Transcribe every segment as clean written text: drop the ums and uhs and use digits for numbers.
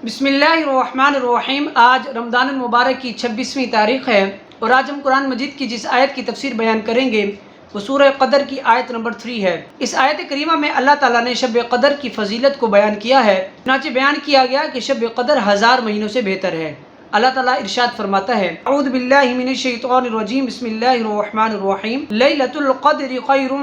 بسم اللہ الرحمن الرحیم۔ آج رمضان المبارک کی 26ویں تاریخ ہے اور آج ہم قرآن مجید کی جس آیت کی تفسیر بیان کریں گے وہ سورہ قدر کی آیت نمبر 3 ہے۔ اس آیت کریمہ میں اللہ تعالیٰ نے شب قدر کی فضیلت کو بیان کیا ہے۔ چنانچہ بیان کیا گیا کہ شب قدر 1000 مہینوں سے بہتر ہے۔ اللہ تعالیٰ ارشاد فرماتا ہے، اعوذ باللہ من الشیطان الرجیم، بسم اللہ الرحمن الرحیم، لیلۃ القدر خیر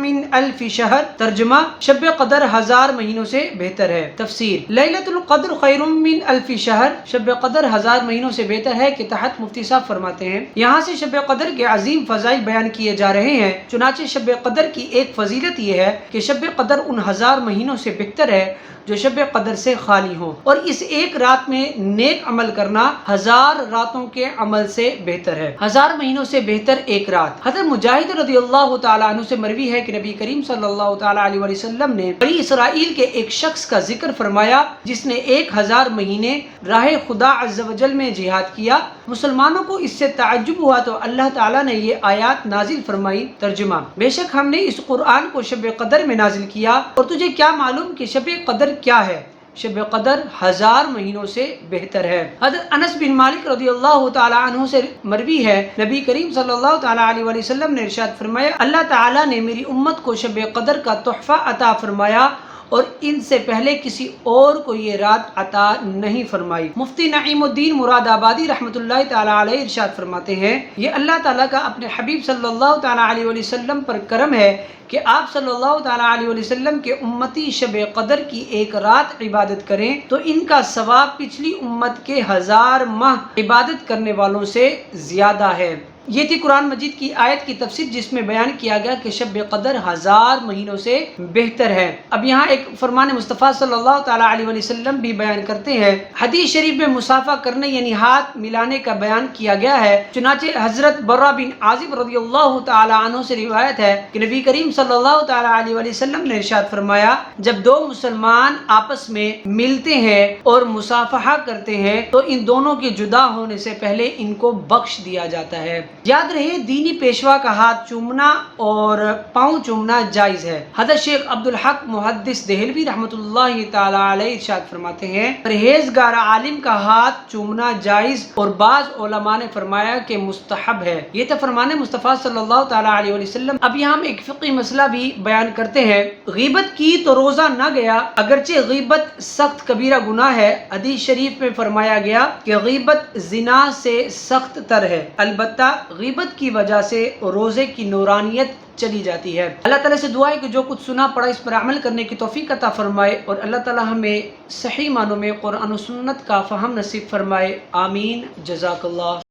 من الف شہر۔ ترجمہ، شب قدر 1000 مہینوں سے بہتر ہے۔ تفسیر، لیلۃ القدر خیر من الف شہر، شب قدر 1000 مہینوں سے بہتر ہے کے تحت مفتی صاحب فرماتے ہیں یہاں سے شب قدر کے عظیم فضائل بیان کیے جا رہے ہیں۔ چنانچہ شب قدر کی ایک فضیلت یہ ہے کہ شب قدر ان 1000 مہینوں سے بہتر ہے جو شب قدر سے خالی ہوں، اور اس ایک رات میں نیک عمل کرنا 1000 راتوں کے عمل سے بہتر ہے۔ 1000 مہینوں سے بہتر ایک رات۔ حضرت مجاہد رضی اللہ تعالیٰ عنہ سے مروی ہے کہ نبی کریم صلی اللہ تعالیٰ علیہ وسلم نے بنی اسرائیل کے ایک شخص کا ذکر فرمایا جس نے 1000 مہینے راہ خدا عز و جل میں جہاد کیا۔ مسلمانوں کو اس سے تعجب ہوا تو اللہ تعالیٰ نے یہ آیات نازل فرمائی۔ ترجمہ، بے شک ہم نے اس قرآن کو شب قدر میں نازل کیا، اور تجھے کیا معلوم کہ شب قدر کیا ہے؟ شب قدر 1000 مہینوں سے بہتر ہے۔ حضرت انس بن مالک رضی اللہ تعالیٰ عنہ سے مروی ہے، نبی کریم صلی اللہ تعالیٰ علیہ وسلم نے ارشاد فرمایا، اللہ تعالیٰ نے میری امت کو شب قدر کا تحفہ عطا فرمایا اور ان سے پہلے کسی اور کو یہ رات عطا نہیں فرمائی۔ مفتی نعیم الدین مراد آبادی رحمۃ اللہ تعالیٰ علیہ ارشاد فرماتے ہیں، یہ اللہ تعالیٰ کا اپنے حبیب صلی اللہ تعالیٰ علیہ وسلم پر کرم ہے کہ آپ صلی اللہ تعالیٰ علیہ وسلم کے امتی شب قدر کی ایک رات عبادت کریں تو ان کا ثواب پچھلی امت کے 1000 ماہ عبادت کرنے والوں سے زیادہ ہے۔ یہ تھی قرآن مجید کی آیت کی تفسیر جس میں بیان کیا گیا کہ شب قدر 1000 مہینوں سے بہتر ہے۔ اب یہاں ایک فرمان مصطفیٰ صلی اللہ تعالیٰ علیہ وسلم بھی بیان کرتے ہیں۔ حدیث شریف میں مصافحہ کرنے یعنی ہاتھ ملانے کا بیان کیا گیا ہے۔ چنانچہ حضرت برا بن عازب رضی اللہ تعالیٰ عنہ سے روایت ہے کہ نبی کریم صلی اللہ تعالیٰ علیہ وسلم نے ارشاد فرمایا، جب دو مسلمان آپس میں ملتے ہیں اور مصافحہ کرتے ہیں تو ان دونوں کے جدا ہونے سے پہلے ان کو بخش دیا جاتا ہے۔ یاد رہے، دینی پیشوا کا ہاتھ چومنا اور پاؤں چومنا جائز ہے۔ حضرت شیخ عبدالحق محدث دہلوی رحمۃ اللہ تعالیٰ علیہ ارشاد فرماتے ہیں، پرہیزگار عالم کا ہاتھ چومنا جائز اور بعض علماء نے فرمایا کہ مستحب ہے۔ یہ تو فرمان مصطفیٰ صلی اللہ تعالیٰ علیہ وسلم۔ اب یہاں ہم ایک فقہی مسئلہ بھی بیان کرتے ہیں۔ غیبت کی تو روزہ نہ گیا، اگرچہ غیبت سخت کبیرہ گناہ ہے۔ حدیث شریف میں فرمایا گیا کہ غیبت زنا سے سخت تر ہے، البتہ غیبت کی وجہ سے روزے کی نورانیت چلی جاتی ہے۔ اللہ تعالیٰ سے دعا ہے کہ جو کچھ سنا پڑا اس پر عمل کرنے کی توفیق عطا فرمائے، اور اللہ تعالیٰ ہمیں صحیح معنوں میں قرآن و سنت کا فہم نصیب فرمائے۔ آمین۔ جزاک اللہ۔